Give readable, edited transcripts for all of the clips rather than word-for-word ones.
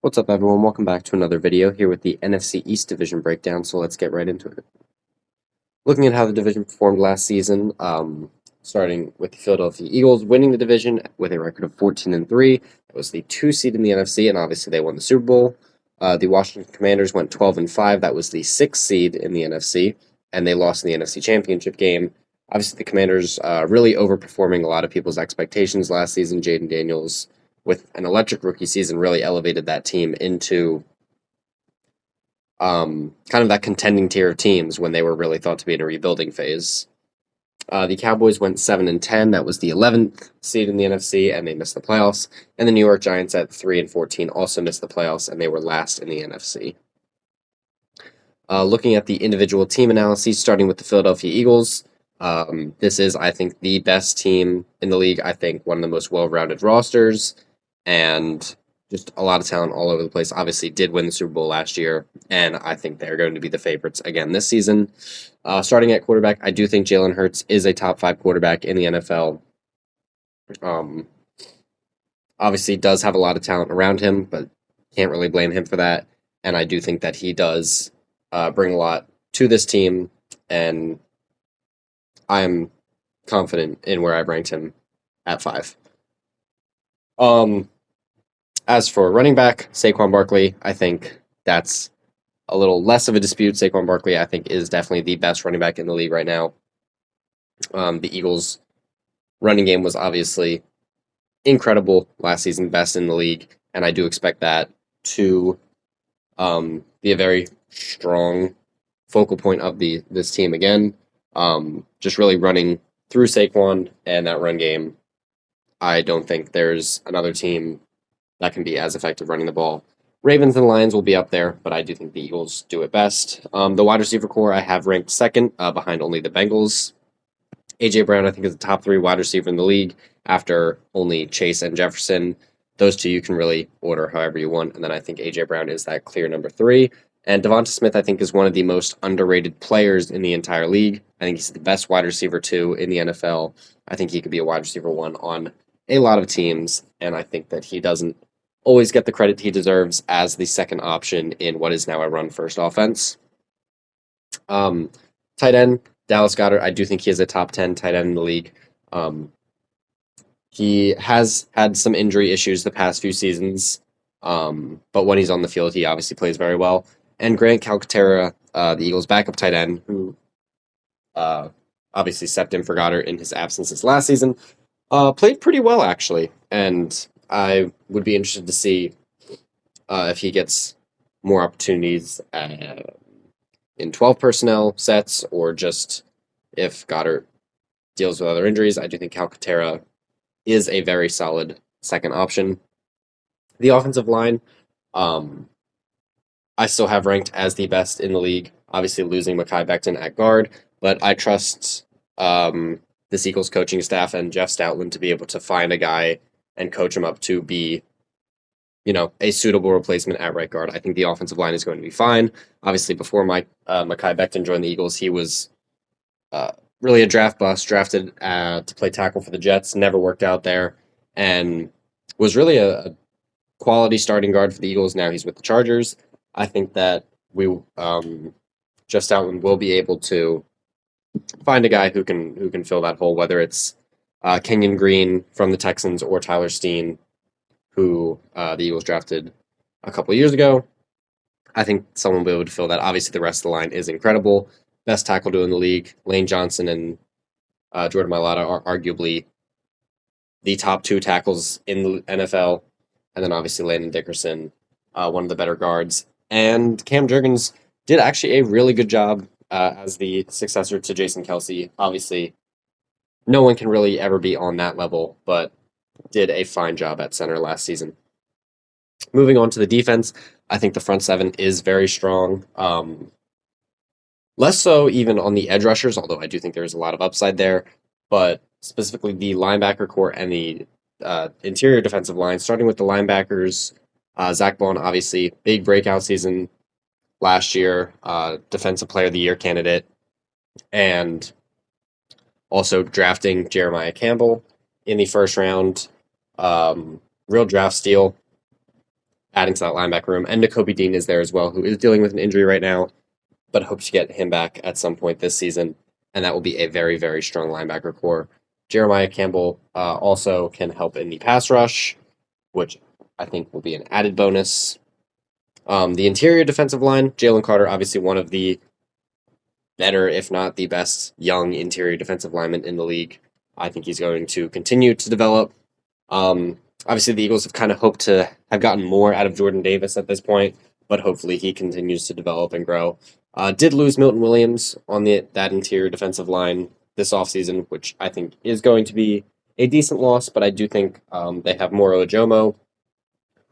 What's up, everyone? Welcome back to another video here with the NFC East Division breakdown, so let's get right into it. Looking at how the division performed last season, starting with the Philadelphia Eagles winning the division with a record of 14-3. It was the 2 seed in the NFC, and obviously they won the Super Bowl. The Washington Commanders went 12-5. That was the 6th seed in the NFC, and they lost in the NFC Championship game. Obviously, the Commanders really overperforming a lot of people's expectations last season. Jaden Daniels, with an electric rookie season, really elevated that team into kind of that contending tier of teams when they were really thought to be in a rebuilding phase. The Cowboys went 7-10. That was the 11th seed in the NFC, and they missed the playoffs. And the New York Giants at 3-14 also missed the playoffs, and they were last in the NFC. Looking at the individual team analyses, starting with the Philadelphia Eagles, this is, I think, the best team in the league. I think one of the most well-rounded rosters, and just a lot of talent all over the place. Obviously, did win the Super Bowl last year, and I think they're going to be the favorites again this season. Starting at quarterback, I do think Jalen Hurts is a top 5 quarterback in the NFL. Obviously, does have a lot of talent around him, but can't really blame him for that. And I do think that he does bring a lot to this team, and I am confident in where I ranked him at 5. As for running back, Saquon Barkley, I think that's a little less of a dispute. Saquon Barkley, I think, is definitely the best running back in the league right now. The Eagles' running game was obviously incredible last season, best in the league, and I do expect that to be a very strong focal point of this team again. Just really running through Saquon and that run game. I don't think there's another team that can be as effective running the ball. Ravens and Lions will be up there, but I do think the Eagles do it best. The wide receiver core I have ranked second, behind only the Bengals. A.J. Brown, I think, is the top 3 wide receiver in the league after only Chase and Jefferson. Those two you can really order however you want, and then I think A.J. Brown is that clear number 3. And Devonta Smith, I think, is one of the most underrated players in the entire league. I think he's the best wide receiver 2 in the NFL. I think he could be a wide receiver 1 on a lot of teams, and I think that he doesn't always get the credit he deserves as the second option in what is now a run-first offense. Tight end, Dallas Goedert, I do think he is a top 10 tight end in the league. He has had some injury issues the past few seasons, but when he's on the field, he obviously plays very well. And Grant Calcaterra, the Eagles' backup tight end, who obviously stepped in for Goddard in his absence this last season, played pretty well, actually. And I would be interested to see if he gets more opportunities in 12 personnel sets, or just if Goddard deals with other injuries. I do think Calcaterra is a very solid second option. The offensive line, I still have ranked as the best in the league. Obviously, losing Mekhi Becton at guard, but I trust this Eagles coaching staff and Jeff Stoutland to be able to find a guy and coach him up to be, a suitable replacement at right guard. I think the offensive line is going to be fine. Obviously, before Mekhi Becton joined the Eagles, he was really a draft bust, drafted to play tackle for the Jets, never worked out there, and was really a quality starting guard for the Eagles. Now he's with the Chargers. I think that Jeff Stoutland will be able to find a guy who can fill that hole, whether it's Kenyon Green from the Texans or Tyler Steen, who the Eagles drafted a couple of years ago. I think someone will be able to fill that. Obviously, the rest of the line is incredible. Best tackle duo in the league. Lane Johnson and Jordan Mailata are arguably the top 2 tackles in the NFL. And then obviously Landon Dickerson, one of the better guards. And Cam Jurgens did actually a really good job as the successor to Jason Kelce. Obviously, no one can really ever be on that level, but did a fine job at center last season. Moving on to the defense, I think the front 7 is very strong. Less so even on the edge rushers, although I do think there's a lot of upside there, but specifically the linebacker core and the interior defensive line. Starting with the linebackers, Zach Bond, obviously, big breakout season last year, Defensive Player of the Year candidate, and also drafting Jeremiah Campbell in the first round. Real draft steal adding to that linebacker room. And Nakobe Dean is there as well, who is dealing with an injury right now, but hopes to get him back at some point this season. And that will be a very, very strong linebacker core. Jeremiah Campbell also can help in the pass rush, which I think will be an added bonus. The interior defensive line, Jalen Carter, obviously one of the better, if not the best, young interior defensive lineman in the league. I think he's going to continue to develop. Obviously, the Eagles have kind of hoped to have gotten more out of Jordan Davis at this point, but hopefully he continues to develop and grow. Did lose Milton Williams on that interior defensive line this offseason, which I think is going to be a decent loss, but I do think they have Moro Ojomo,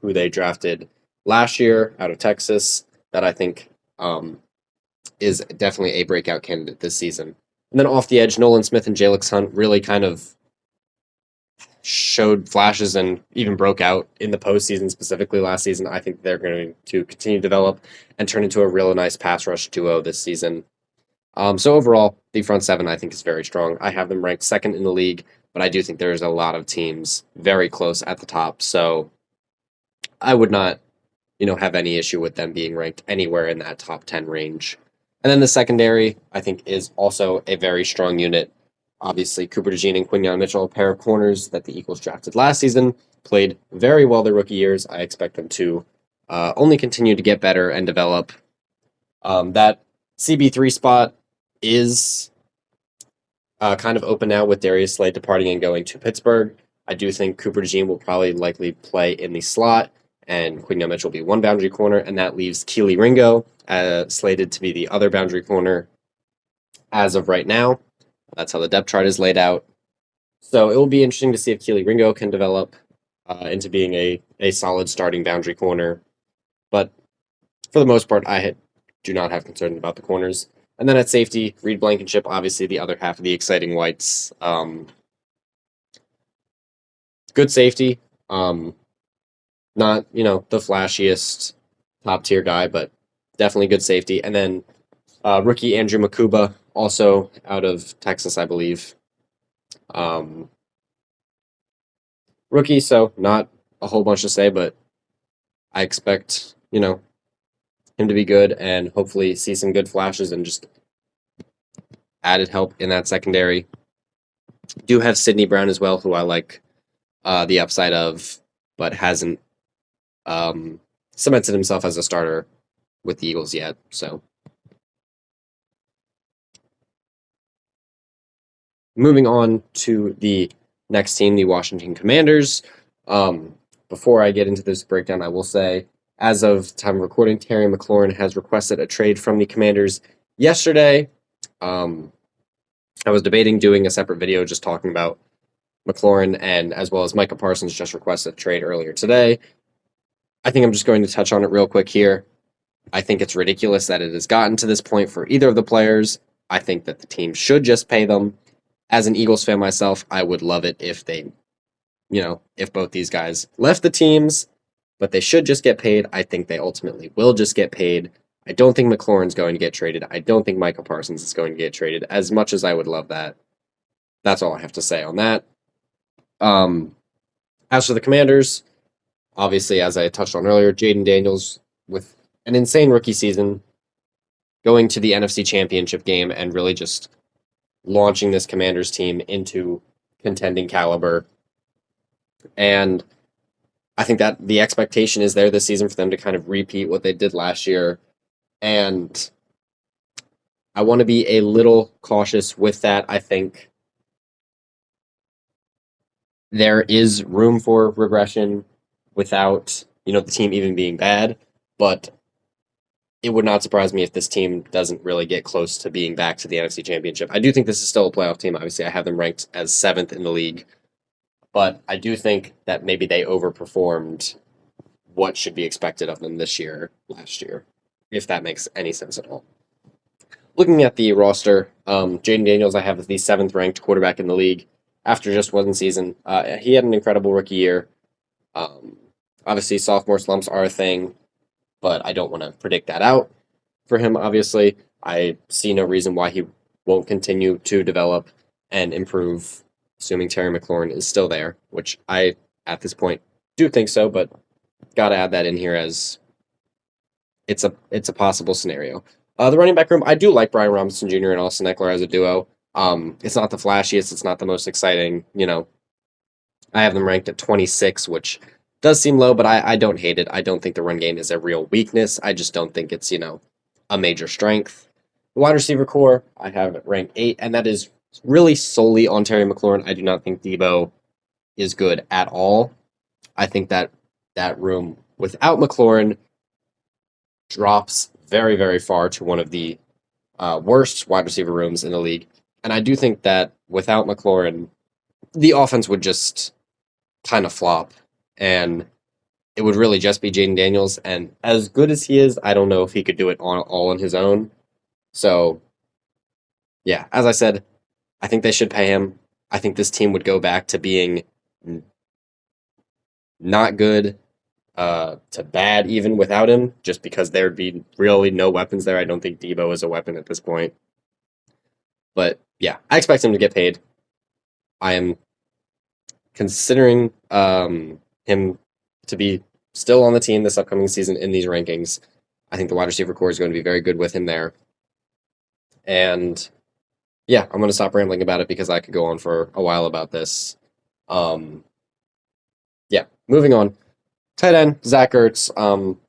who they drafted last year out of Texas, that I think is definitely a breakout candidate this season. And then off the edge, Nolan Smith and Jalix Hunt really kind of showed flashes and even broke out in the postseason, specifically last season. I think they're going to continue to develop and turn into a really nice pass rush duo this season. So overall, the front seven I think is very strong. I have them ranked second in the league, but I do think there's a lot of teams very close at the top. So I would not, have any issue with them being ranked anywhere in that top 10 range. And then the secondary, I think, is also a very strong unit. Obviously, Cooper DeJean and Quinyon Mitchell, a pair of corners that the Eagles drafted last season, played very well their rookie years. I expect them to only continue to get better and develop. That CB3 spot is kind of open now with Darius Slade departing and going to Pittsburgh. I do think Cooper DeJean will probably likely play in the slot, and Quinyon Mitchell will be one boundary corner, and that leaves Keely Ringo slated to be the other boundary corner as of right now. That's how the depth chart is laid out. So it will be interesting to see if Keely Ringo can develop into being a solid starting boundary corner. But for the most part, I do not have concerns about the corners. And then at safety, Reed Blankenship, obviously the other half of the exciting whites. Good safety. Not, the flashiest top-tier guy, but definitely good safety. And then rookie Andrew Makuba, also out of Texas, I believe. Rookie, so not a whole bunch to say, but I expect, him to be good and hopefully see some good flashes and just added help in that secondary. Do have Sidney Brown as well, who I like the upside of, but hasn't cemented himself as a starter with the Eagles yet. So moving on to the next team, the Washington Commanders. Before I get into this breakdown, I will say, as of time of recording, Terry McLaurin has requested a trade from the Commanders yesterday. I was debating doing a separate video just talking about McLaurin, and as well as Micah Parsons just requested a trade earlier today. I think I'm just going to touch on it real quick here. I think it's ridiculous that it has gotten to this point for either of the players. I think that the team should just pay them. As an Eagles fan myself, I would love it if they, if both these guys left the teams, but they should just get paid. I think they ultimately will just get paid. I don't think McLaurin's going to get traded. I don't think Micah Parsons is going to get traded, as much as I would love that. That's all I have to say on that. As for the Commanders, obviously, as I touched on earlier, Jaden Daniels with an insane rookie season, going to the NFC Championship game and really just launching this Commanders team into contending caliber. And I think that the expectation is there this season for them to kind of repeat what they did last year. And I want to be a little cautious with that. I think there is room for regression without, the team even being bad. But it would not surprise me if this team doesn't really get close to being back to the NFC Championship. I do think this is still a playoff team. Obviously, I have them ranked as 7th in the league. But I do think that maybe they overperformed what should be expected of them last year, if that makes any sense at all. Looking at the roster, Jaden Daniels I have as the 7th ranked quarterback in the league after just one season. He had an incredible rookie year. Obviously, sophomore slumps are a thing, but I don't want to predict that out for him, obviously. I see no reason why he won't continue to develop and improve, assuming Terry McLaurin is still there, which I, at this point, do think so, but got to add that in here as it's a possible scenario. The running back room, I do like Brian Robinson Jr. and Austin Eckler as a duo. It's not the flashiest, it's not the most exciting. I have them ranked at 26, which does seem low, but I don't hate it. I don't think the run game is a real weakness. I just don't think it's a major strength. The wide receiver core, I have it ranked 8, and that is really solely on Terry McLaurin. I do not think Debo is good at all. I think that room without McLaurin drops very, very far to one of the worst wide receiver rooms in the league. And I do think that without McLaurin, the offense would just kind of flop. And it would really just be Jaden Daniels. And as good as he is, I don't know if he could do it all on his own. So, yeah, as I said, I think they should pay him. I think this team would go back to being not good to bad even without him, just because there would be really no weapons there. I don't think Debo is a weapon at this point. But yeah, I expect him to get paid. I am considering him to be still on the team this upcoming season in these rankings. I think the wide receiver core is going to be very good with him there. And yeah, I'm going to stop rambling about it because I could go on for a while about this. Yeah, moving on. Tight end, Zach Ertz,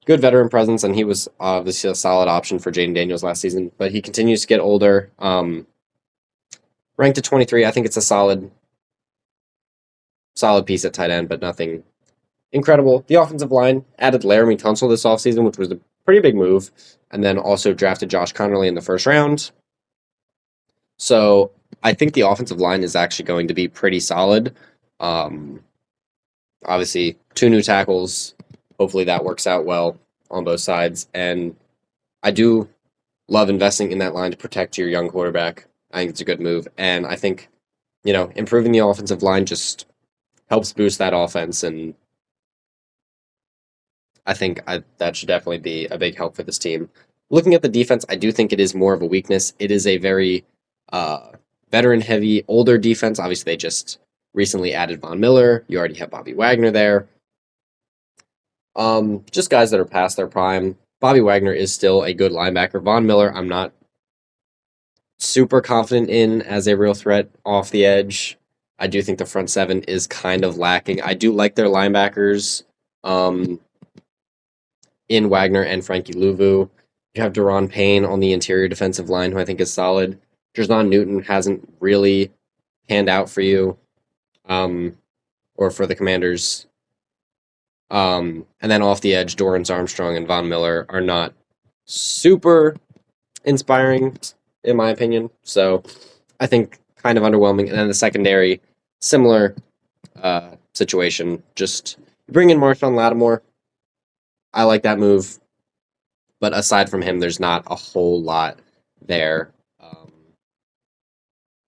good veteran presence, and he was obviously a solid option for Jaden Daniels last season, but he continues to get older. Ranked at 23, I think it's a solid piece at tight end, but nothing incredible. The offensive line added Laramie Tunsil this offseason, which was a pretty big move, and then also drafted Josh Connerly in the first round. So I think the offensive line is actually going to be pretty solid. Obviously, 2 new tackles. Hopefully that works out well on both sides. And I do love investing in that line to protect your young quarterback. I think it's a good move. And I think, improving the offensive line just helps boost that offense. And I think that should definitely be a big help for this team. Looking at the defense, I do think it is more of a weakness. It is a very veteran-heavy, older defense. Obviously, they just recently added Von Miller. You already have Bobby Wagner there. Just guys that are past their prime. Bobby Wagner is still a good linebacker. Von Miller, I'm not super confident in as a real threat off the edge. I do think the front seven is kind of lacking. I do like their linebackers in Wagner and Frankie Louvu. You have Deron Payne on the interior defensive line, who I think is solid. Jer'Zhan Newton hasn't really panned out for you. Or for the Commanders. And then off the edge, Dorrance Armstrong and Von Miller are not super inspiring, in my opinion. So I think kind of underwhelming. And then the secondary, similar situation. Just bring in Marshawn Lattimore. I like that move. But aside from him, there's not a whole lot there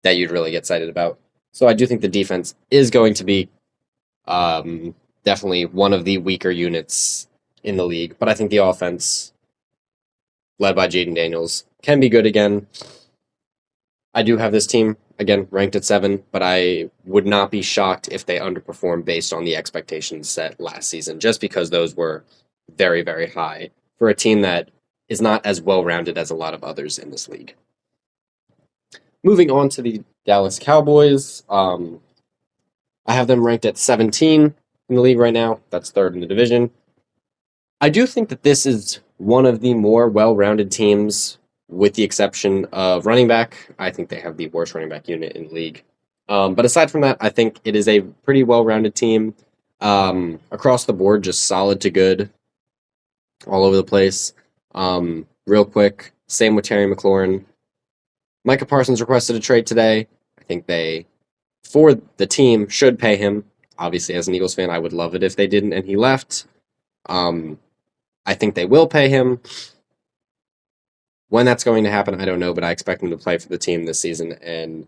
that you'd really get excited about. So I do think the defense is going to be definitely one of the weaker units in the league. But I think the offense, led by Jaden Daniels, can be good again. I do have this team, again, ranked at 7, but I would not be shocked if they underperform based on the expectations set last season, just because those were very, very high for a team that is not as well-rounded as a lot of others in this league. Moving on to the Dallas Cowboys, I have them ranked at 17 in the league right now. That's 3rd in the division. I do think that this is one of the more well-rounded teams, with the exception of running back. I think they have the worst running back unit in the league. But aside from that, I think it is a pretty well-rounded team. Across the board, just solid to good all over the place. Real quick, same with Terry McLaurin. Micah Parsons requested a trade today. I think they, for the team, should pay him. Obviously, as an Eagles fan, I would love it if they didn't and he left. I think they will pay him. When that's going to happen, I don't know, but I expect him to play for the team this season and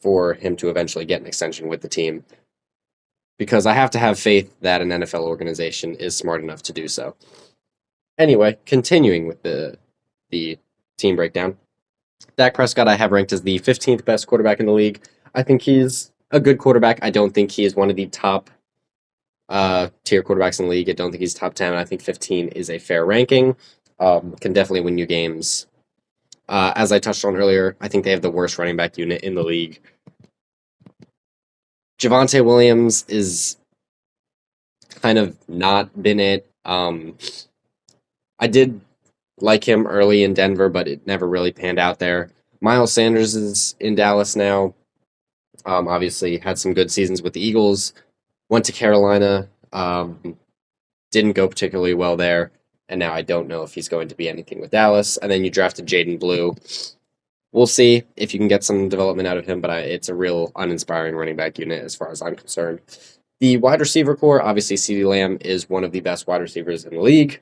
for him to eventually get an extension with the team, because I have to have faith that an NFL organization is smart enough to do so. Anyway, continuing with the team breakdown. Dak Prescott I have ranked as the 15th best quarterback in the league. I think he's a good quarterback. I don't think he is one of the top tier quarterbacks in the league. I don't think he's top 10. I think 15 is a fair ranking. Can definitely win you games. As I touched on earlier, I think they have the worst running back unit in the league. Javonte Williams is kind of not been it. I did like him early in Denver, but it never really panned out there. Miles Sanders is in Dallas now. Obviously, had some good seasons with the Eagles. Went to Carolina. Didn't go particularly well there. And now I don't know if he's going to be anything with Dallas. And then you drafted Jaden Blue. We'll see if you can get some development out of him, but it's a real uninspiring running back unit as far as I'm concerned. The wide receiver core, obviously, CeeDee Lamb is one of the best wide receivers in the league.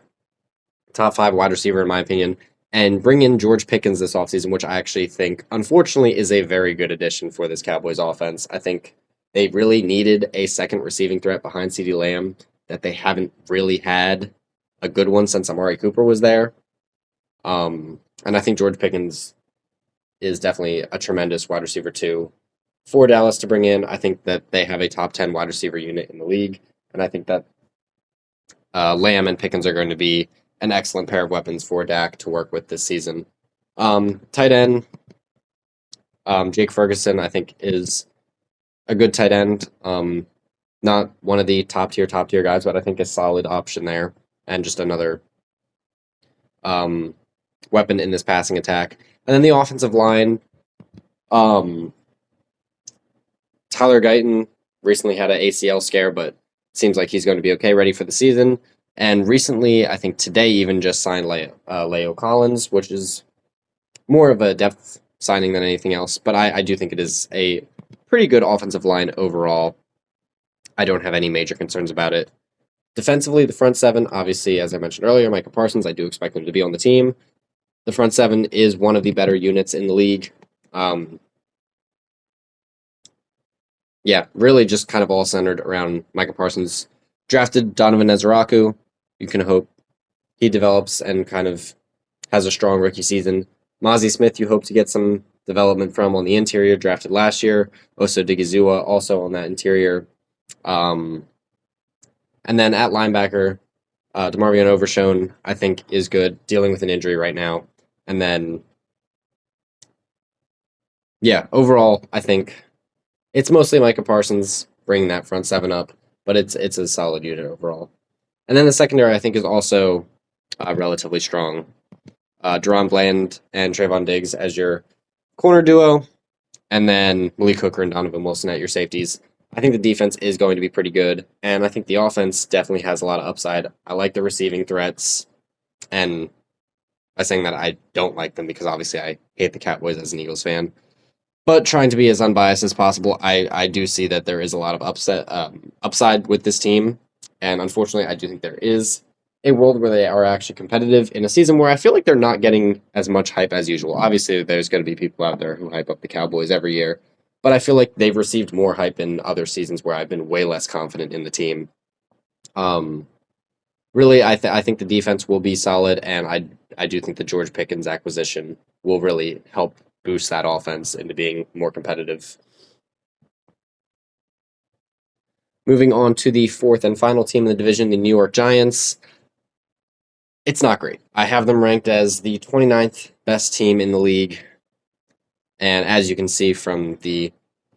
Top 5 wide receiver, in my opinion. And bring in George Pickens this offseason, which I actually think, unfortunately, is a very good addition for this Cowboys offense. I think they really needed a second receiving threat behind CeeDee Lamb that they haven't really had a good one since Amari Cooper was there. And I think George Pickens is definitely a tremendous wide receiver, too, for Dallas to bring in. I think that they have a top 10 wide receiver unit in the league. And I think that Lamb and Pickens are going to be an excellent pair of weapons for Dak to work with this season. Tight end, Jake Ferguson, I think, is a good tight end. Not one of the top tier guys, but I think a solid option there, and just another weapon in this passing attack. And then the offensive line, Tyler Guyton recently had an ACL scare, but seems like he's going to be okay, ready for the season. And recently, I think today even just signed Leo Collins, which is more of a depth signing than anything else. But I do think it is a pretty good offensive line overall. I don't have any major concerns about it. Defensively, the front seven, obviously, as I mentioned earlier, Micah Parsons, I do expect him to be on the team. The front seven is one of the better units in the league. Really just kind of all centered around Micah Parsons. Drafted Donovan Ezraku. You can hope he develops and kind of has a strong rookie season. Mozzie Smith, you hope to get some development from on the interior, drafted last year. Oso Digizua, also on that interior. And then at linebacker, DeMarvion Overshone, I think, is good, dealing with an injury right now. And then, overall, I think it's mostly Micah Parsons bringing that front seven up, but it's a solid unit overall. And then the secondary, I think, is also relatively strong. Deron Bland and Trayvon Diggs as your corner duo, and then Malik Hooker and Donovan Wilson at your safeties. I think the defense is going to be pretty good, and I think the offense definitely has a lot of upside. I like the receiving threats, and by saying that, I don't like them because obviously I hate the Cowboys as an Eagles fan. But trying to be as unbiased as possible, I do see that there is a lot of upside with this team, and unfortunately, I do think there is a world where they are actually competitive in a season where I feel like they're not getting as much hype as usual. Obviously, there's going to be people out there who hype up the Cowboys every year, but I feel like they've received more hype in other seasons where I've been way less confident in the team. Really, I think the defense will be solid, and I do think the George Pickens acquisition will really help boost that offense into being more competitive. Moving on to the fourth and final team in the division, the New York Giants. It's not great. I have them ranked as the 29th best team in the league. And as you can see from the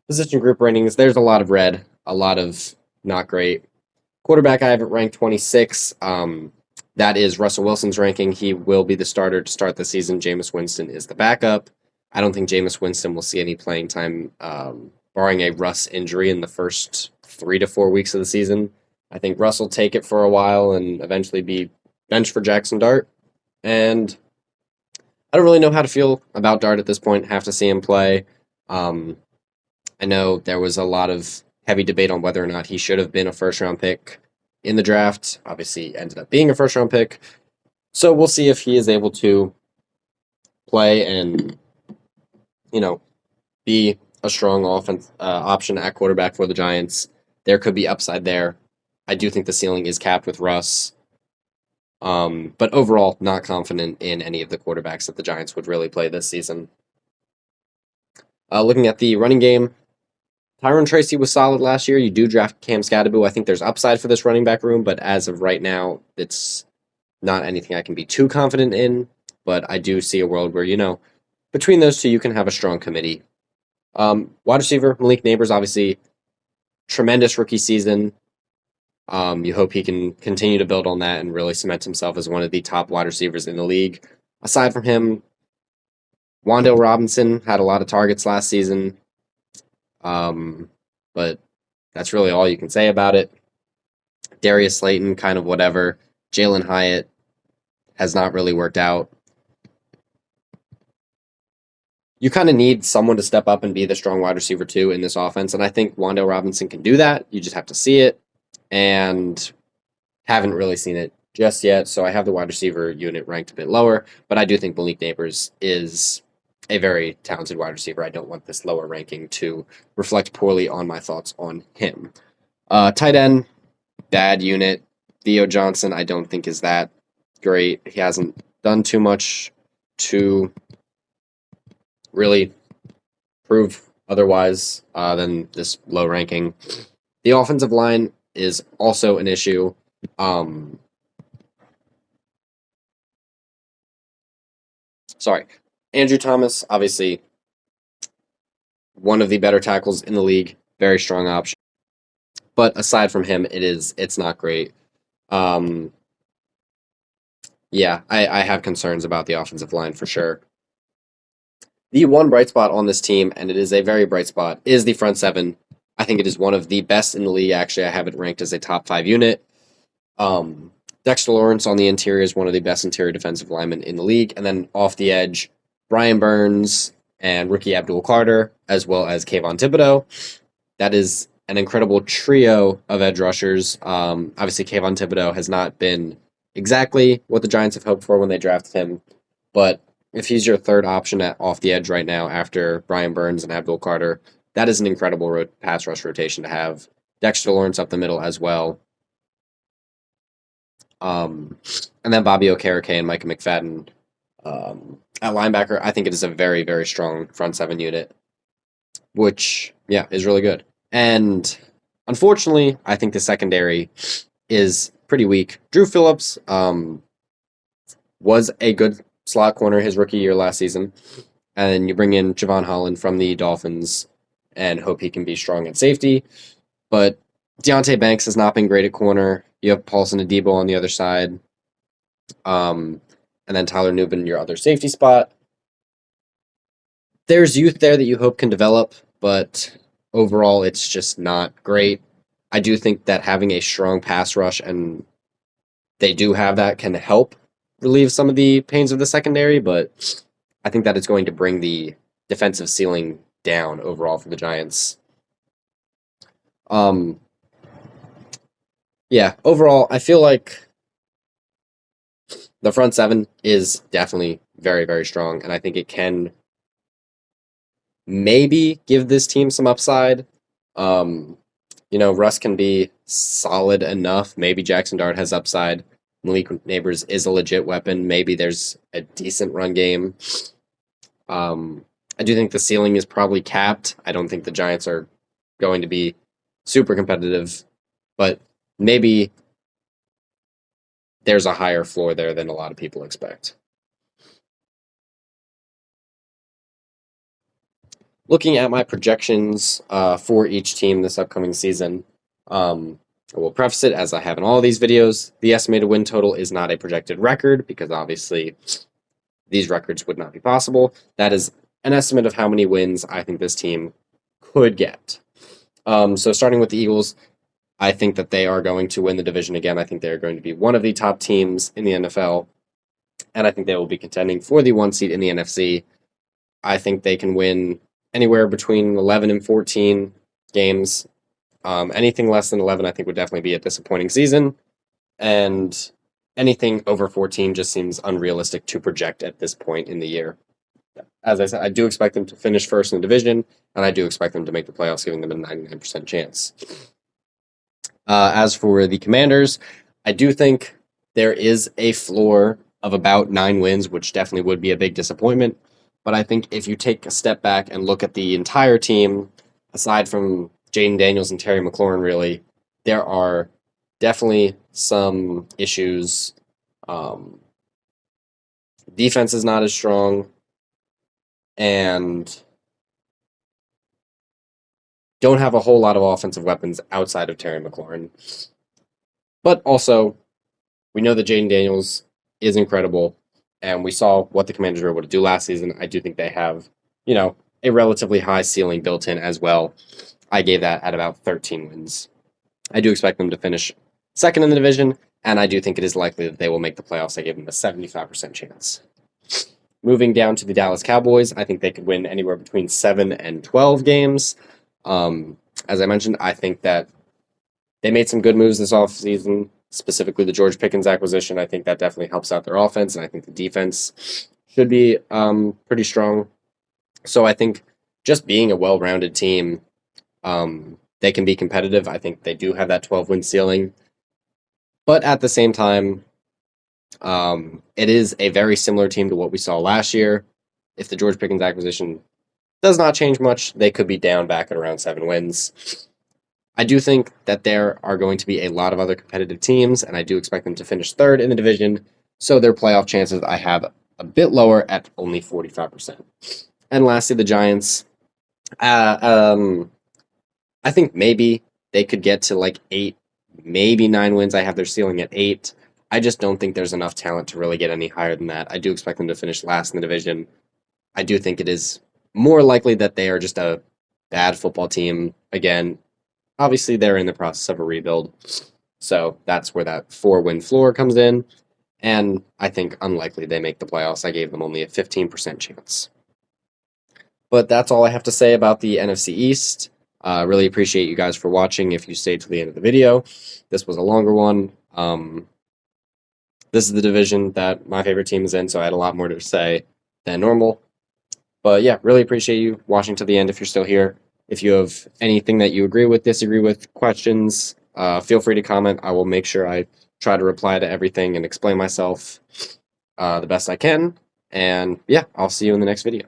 position group ratings, there's a lot of red, a lot of not great. Quarterback, I have it ranked 26. That is Russell Wilson's ranking. He will be the starter to start the season. Jameis Winston is the backup. I don't think Jameis Winston will see any playing time, barring a Russ injury in the first 3 to 4 weeks of the season. I think Russ will take it for a while and eventually be benched for Jackson Dart. And I don't really know how to feel about Dart at this point. Have to see him play. I know there was a lot of heavy debate on whether or not he should have been a first-round pick in the draft. Obviously, ended up being a first-round pick. So we'll see if he is able to play and, be a strong offense option at quarterback for the Giants. There could be upside there. I do think the ceiling is capped with Russ. But overall, not confident in any of the quarterbacks that the Giants would really play this season. Looking at the running game, Tyron Tracy was solid last year. You do draft Cam Scadaboo. I think there's upside for this running back room, but as of right now, it's not anything I can be too confident in. But I do see a world where, between those two, you can have a strong committee. Wide receiver, Malik Neighbors, obviously, tremendous rookie season. You hope he can continue to build on that and really cement himself as one of the top wide receivers in the league. Aside from him, Wan'Dale Robinson had a lot of targets last season, but that's really all you can say about it. Darius Slayton, kind of whatever. Jalen Hyatt has not really worked out. You kind of need someone to step up and be the strong wide receiver too in this offense, and I think Wan'Dale Robinson can do that. You just have to see it, and haven't really seen it just yet, so I have the wide receiver unit ranked a bit lower, but I do think Malik Neighbors is a very talented wide receiver. I don't want this lower ranking to reflect poorly on my thoughts on him. Tight end, bad unit. Theo Johnson, I don't think is that great. He hasn't done too much to really prove otherwise than this low ranking. The offensive line is also an issue. Andrew Thomas, obviously one of the better tackles in the league, very strong option. But aside from him, it's not great. I have concerns about the offensive line for sure. The one bright spot on this team, and it is a very bright spot, is the front seven. I think it is one of the best in the league. Actually, I have it ranked as a top 5 unit. Dexter Lawrence on the interior is one of the best interior defensive linemen in the league. And then off the edge, Brian Burns and rookie Abdul Carter, as well as Kayvon Thibodeau. That is an incredible trio of edge rushers. Obviously, Kayvon Thibodeau has not been exactly what the Giants have hoped for when they drafted him. But if he's your third option off the edge right now after Brian Burns and Abdul Carter, that is an incredible pass rush rotation to have. Dexter Lawrence up the middle as well. And then Bobby Okereke and Micah McFadden at linebacker. I think it is a very, very strong front seven unit, which, is really good. And unfortunately, I think the secondary is pretty weak. Drew Phillips was a good slot corner his rookie year last season. And then you bring in Javon Holland from the Dolphins and hope he can be strong at safety. But Deonte Banks has not been great at corner. You have Paulson Adebo on the other side. And then Tyler Nubin, your other safety spot. There's youth there that you hope can develop, but overall it's just not great. I do think that having a strong pass rush, and they do have that, can help relieve some of the pains of the secondary, but I think that it's going to bring the defensive ceiling down overall for the Giants. Overall, I feel like the front seven is definitely very, very strong, and I think it can maybe give this team some upside. Russ can be solid enough. Maybe Jackson Dart has upside. Malik Neighbors is a legit weapon. Maybe there's a decent run game. I do think the ceiling is probably capped. I don't think the Giants are going to be super competitive, but maybe there's a higher floor there than a lot of people expect. Looking at my projections for each team this upcoming season, I will preface it as I have in all these videos. The estimated win total is not a projected record because obviously these records would not be possible. That is an estimate of how many wins I think this team could get. So starting with the Eagles, I think that they are going to win the division again. I think they're going to be one of the top teams in the NFL, and I think they will be contending for the 1 seed in the NFC. I think they can win anywhere between 11 and 14 games. Anything less than 11, I think, would definitely be a disappointing season, and anything over 14 just seems unrealistic to project at this point in the year. As I said, I do expect them to finish first in the division, and I do expect them to make the playoffs, giving them a 99% chance. As for the Commanders, I do think there is a floor of about 9 wins, which definitely would be a big disappointment. But I think if you take a step back and look at the entire team, aside from Jaden Daniels and Terry McLaurin, really, there are definitely some issues. Um, Defense is not as strong, and don't have a whole lot of offensive weapons outside of Terry McLaurin. But also, we know that Jaden Daniels is incredible, and we saw what the Commanders were able to do last season. I do think they have, a relatively high ceiling built in as well. I gave that at about 13 wins. I do expect them to finish second in the division, and I do think it is likely that they will make the playoffs. I gave them a 75% chance. Moving down to the Dallas Cowboys, I think they could win anywhere between 7 and 12 games. As I mentioned, I think that they made some good moves this offseason, specifically the George Pickens acquisition. I think that definitely helps out their offense, and I think the defense should be pretty strong. So I think just being a well-rounded team, they can be competitive. I think they do have that 12-win ceiling. But at the same time, it is a very similar team to what we saw last year. If the George Pickens acquisition does not change much, they could be down back at around 7 wins. I do think that there are going to be a lot of other competitive teams, and I do expect them to finish third in the division. So their playoff chances I have a bit lower at only 45%. And lastly, the Giants. I think maybe they could get to like 8, maybe 9 wins. I have their ceiling at 8. I just don't think there's enough talent to really get any higher than that. I do expect them to finish last in the division. I do think it is more likely that they are just a bad football team. Again, obviously they're in the process of a rebuild. So that's where that 4-win floor comes in. And I think unlikely they make the playoffs. I gave them only a 15% chance. But that's all I have to say about the NFC East. Really appreciate you guys for watching if you stayed to the end of the video. This was a longer one. This is the division that my favorite team is in, so I had a lot more to say than normal. But yeah, really appreciate you watching to the end if you're still here. If you have anything that you agree with, disagree with, questions, feel free to comment. I will make sure I try to reply to everything and explain myself the best I can. And yeah, I'll see you in the next video.